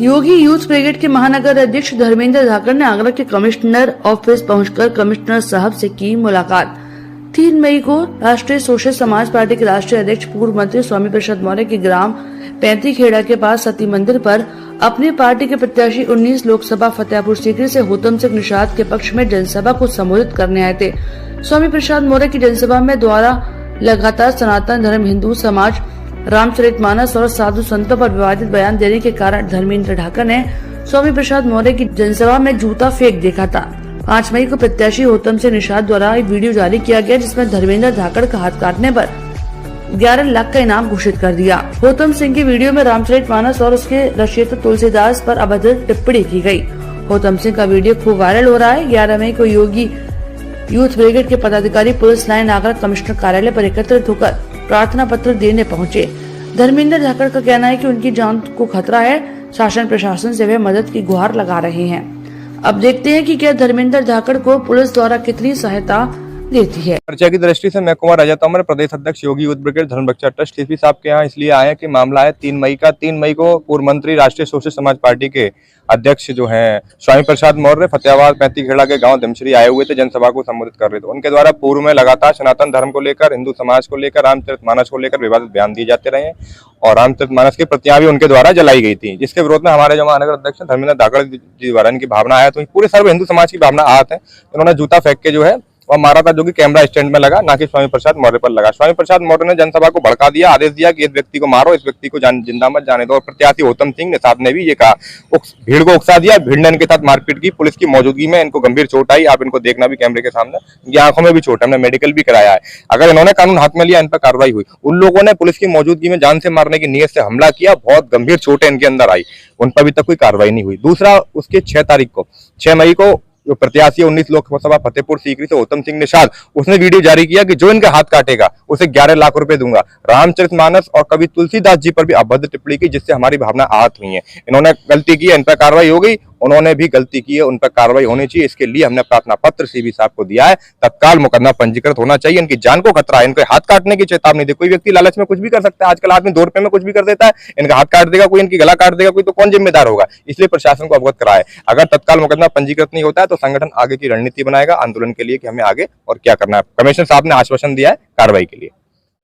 योगी youth brigade के महानगर अध्यक्ष धर्मेंद्र धाकड़ ने आगरा के कमिश्नर ऑफिस पहुंचकर कमिश्नर साहब से की मुलाकात। 3 मई को राष्ट्रीय सोशल समाज पार्टी के राष्ट्रीय अध्यक्ष पूर्व मंत्री स्वामी प्रसाद मौर्य के ग्राम पैंतीखेड़ा के पास सती मंदिर पर अपनी पार्टी के प्रत्याशी 19 लोकसभा फतेहपुर सीकरी से होतम सिंह निषाद के पक्ष में जनसभा को संबोधित करने आए थे। स्वामी प्रसाद मौर्य की जनसभा में द्वारा लगातार सनातन धर्म, हिंदू समाज, रामचरितमानस और साधु संतों पर विवादित बयान देने के कारण धर्मेंद्र धाकड़ ने स्वामी प्रसाद मौर्य की जनसभा में जूता फेंक देखा था। 5 मई को प्रत्याशी होतम सिंह निषाद द्वारा एक वीडियो जारी किया गया, जिसमें धर्मेंद्र धाकड़ का हाथ काटने पर 11 लाख का इनाम घोषित कर दिया। होतम सिंह की वीडियो में रामचरितमानस और उसके रचयिता तुलसीदास पर अभद्र टिप्पणी की गई। होतम सिंह का वीडियो खूब वायरल हो रहा है। 11 मई को योगी यूथ ब्रिगेड के पदाधिकारी पुलिस लाइन आगरा कमिश्नर कार्यालय पर एकत्रित होकर प्रार्थना पत्र देने पहुंचे। धर्मेंद्र धाकड़ का कहना है कि उनकी जान को खतरा है। शासन प्रशासन से वे मदद की गुहार लगा रहे हैं। अब देखते हैं कि क्या धर्मेंद्र धाकड़ को पुलिस द्वारा कितनी सहायता देती है। चर्चा की दृष्टि से मैं कुमार राजा तोमर, प्रदेश अध्यक्ष योगी यूथ ब्रिगेड धर्म रक्षा ट्रस्ट सीपी साहब के यहाँ इसलिए आए कि मामला है 3 मई का। 3 मई को पूर्व मंत्री राष्ट्रीय सोशल समाज पार्टी के अध्यक्ष जो हैं स्वामी प्रसाद मौर्य फतेहाबाद पैंतीखेड़ा के गांव धमश्री आए हुए थे, जनसभा को संबोधित कर रहे थे। उनके द्वारा पूर्व में लगातार सनातन धर्म को लेकर, हिंदू समाज को लेकर, रामचरितमानस को लेकर विवादित बयान दिए जाते रहे और रामचरितमानस की प्रतियां भी उनके द्वारा जलाई गई थी, जिसके विरोध में हमारे जो महानगर अध्यक्ष धर्मेंद्र धाकड़ जी द्वारा इनकी भावना आया, तो पूरे सर्व हिंदू समाज की भावना आहत है। उन्होंने जूता फेंक के जो है और मारा था, जो कि कैमरा स्टैंड में लगा, ना कि स्वामी प्रसाद मौर्य पर लगा। स्वामी प्रसाद मौर्य ने जनसभा को भड़का दिया, आदेश दिया कि इस व्यक्ति को मारो, इस व्यक्ति को जिंदा मत जाने दो। और प्रत्याशी होतम सिंह निषाद ने भी ये कहा, भीड़ को उकसा दिया। भीड़ ने इनके साथ मारपीट की। पुलिस की मौजूदगी में इनको गंभीर चोट आई। आप इनको देखना भी कैमरे के सामने, इनकी आंखों में भी चोट है, हमने मेडिकल भी कराया है। अगर इन्होंने कानून हाथ में लिया, इन पर कार्रवाई हुई। उन लोगों ने पुलिस की मौजूदगी में जान से मारने की नीयत से हमला किया, बहुत गंभीर चोटें इनके अंदर आई, उन पर अभी तक कोई कार्रवाई नहीं हुई। दूसरा, उसके 6 मई को जो प्रत्याशी 19 लोकसभा फतेहपुर सीकरी से होतम सिंह निषाद, उसने वीडियो जारी किया कि जो इनका हाथ काटेगा उसे 11 लाख रुपए दूंगा। रामचरितमानस और कवि तुलसीदास जी पर भी अभद्र टिप्पणी की, जिससे हमारी भावना आहत हुई है। इन्होंने गलती की है, इन पर कार्रवाई हो गई। उन्होंने भी गलती की है, उन पर कार्रवाई होनी चाहिए। इसके लिए हमने प्रार्थना पत्र सीबी साहब को दिया है। तत्काल मुकदमा पंजीकृत होना चाहिए। इनकी जान को खतरा है, इनके हाथ काटने की चेतावनी दे। कोई व्यक्ति लालच में कुछ भी कर सकता है। आजकल आदमी 2 रुपए में कुछ भी कर देता है। इनका हाथ काट देगा कोई, इनकी गला काट देगा कोई, तो कौन जिम्मेदार होगा? इसलिए प्रशासन को अवगत कराए। अगर तत्काल मुकदमा पंजीकृत नहीं होता है तो संगठन आगे की रणनीति बनाएगा आंदोलन के लिए कि हमें आगे और क्या करना है। कमिश्नर साहब ने आश्वासन दिया है कार्रवाई के लिए।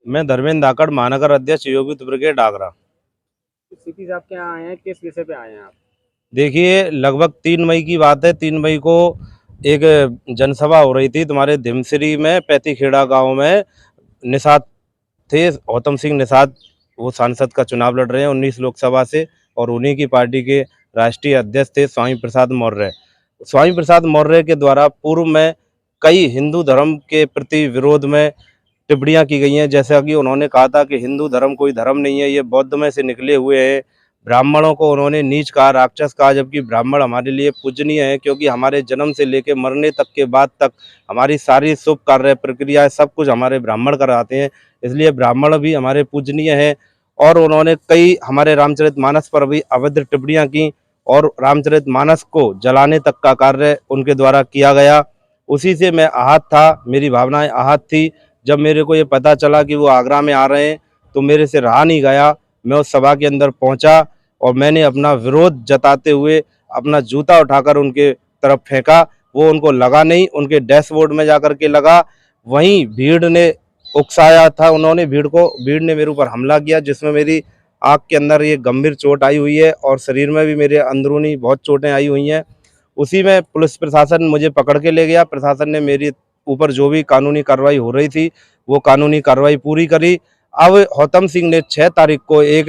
मैं धर्मेंद्र धाकड़, महानगर अध्यक्ष योगी यूथ ब्रिगेड आगरा। सीपी साहब के यहाँ आए हैं, किस विषय पे आए हैं आप? देखिए, लगभग 3 मई की बात है। 3 मई को एक जनसभा हो रही थी तुम्हारे धमश्री में, पैंतीखेड़ा गांव में। निषाद थे, होतम सिंह निषाद, वो सांसद का चुनाव लड़ रहे हैं 19 लोकसभा से, और उन्हीं की पार्टी के राष्ट्रीय अध्यक्ष थे स्वामी प्रसाद मौर्य। स्वामी प्रसाद मौर्य के द्वारा पूर्व में कई हिंदू धर्म के प्रति विरोध में टिप्पणियां की गई हैं। जैसा कि उन्होंने कहा था कि हिंदू धर्म कोई धर्म नहीं है, ये बौद्ध में से निकले हुए हैं। ब्राह्मणों को उन्होंने नीच कहा, राक्षस कहा, जबकि ब्राह्मण हमारे लिए पूजनीय है, क्योंकि हमारे जन्म से लेकर मरने तक के बाद तक हमारी सारी शुभ कार्य प्रक्रियाएं सब कुछ हमारे ब्राह्मण कराते हैं, इसलिए ब्राह्मण भी हमारे पूजनीय हैं। और उन्होंने कई हमारे रामचरितमानस पर भी अभद्र टिप्पणियां की और रामचरितमानस को जलाने तक का कार्य उनके द्वारा किया गया। उसी से मैं आहत था, मेरी भावनाएं आहत थी। जब मेरे को ये पता चला कि वो आगरा में आ रहे हैं तो मेरे से रहा नहीं गया। मैं उस सभा के अंदर पहुंचा और मैंने अपना विरोध जताते हुए अपना जूता उठाकर उनके तरफ फेंका। वो उनको लगा नहीं, उनके डैशबोर्ड में जाकर के लगा। वहीं भीड़ ने उकसाया था, उन्होंने भीड़ ने मेरे ऊपर हमला किया, जिसमें मेरी आँख के अंदर ये गंभीर चोट आई हुई है और शरीर में भी मेरे अंदरूनी बहुत चोटें आई हुई हैं। उसी में पुलिस प्रशासन मुझे पकड़ के ले गया। प्रशासन ने मेरे ऊपर जो भी कानूनी कार्रवाई हो रही थी वो कानूनी कार्रवाई पूरी करी। अब होतम सिंह ने 6 तारीख को एक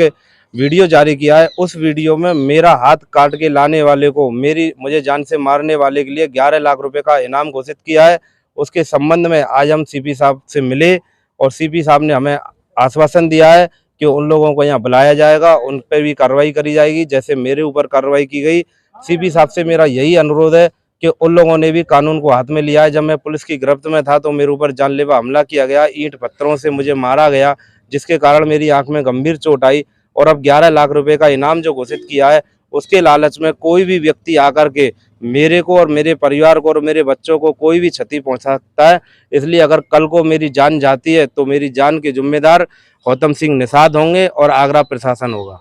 वीडियो जारी किया है। उस वीडियो में मेरा हाथ काट के लाने वाले को, मुझे जान से मारने वाले के लिए 11 लाख रुपए का इनाम घोषित किया है। उसके संबंध में आज हम सीपी साहब से मिले और सीपी साहब ने हमें आश्वासन दिया है कि उन लोगों को यहाँ बुलाया जाएगा, उन पर भी कार्रवाई करी जाएगी जैसे मेरे ऊपर कार्रवाई की गई। सीपी साहब से मेरा यही अनुरोध है कि उन लोगों ने भी कानून को हाथ में लिया है। जब मैं पुलिस की गिरफ्त में था तो मेरे ऊपर जानलेवा हमला किया गया, ईंट पत्थरों से मुझे मारा गया, जिसके कारण मेरी आंख में गंभीर चोट आई। और अब 11 लाख रुपए का इनाम जो घोषित किया है, उसके लालच में कोई भी व्यक्ति आकर के मेरे को और मेरे परिवार को और मेरे बच्चों को कोई भी क्षति पहुंचा सकता है। इसलिए अगर कल को मेरी जान जाती है तो मेरी जान के जिम्मेदार होतम सिंह निषाद होंगे और आगरा प्रशासन होगा।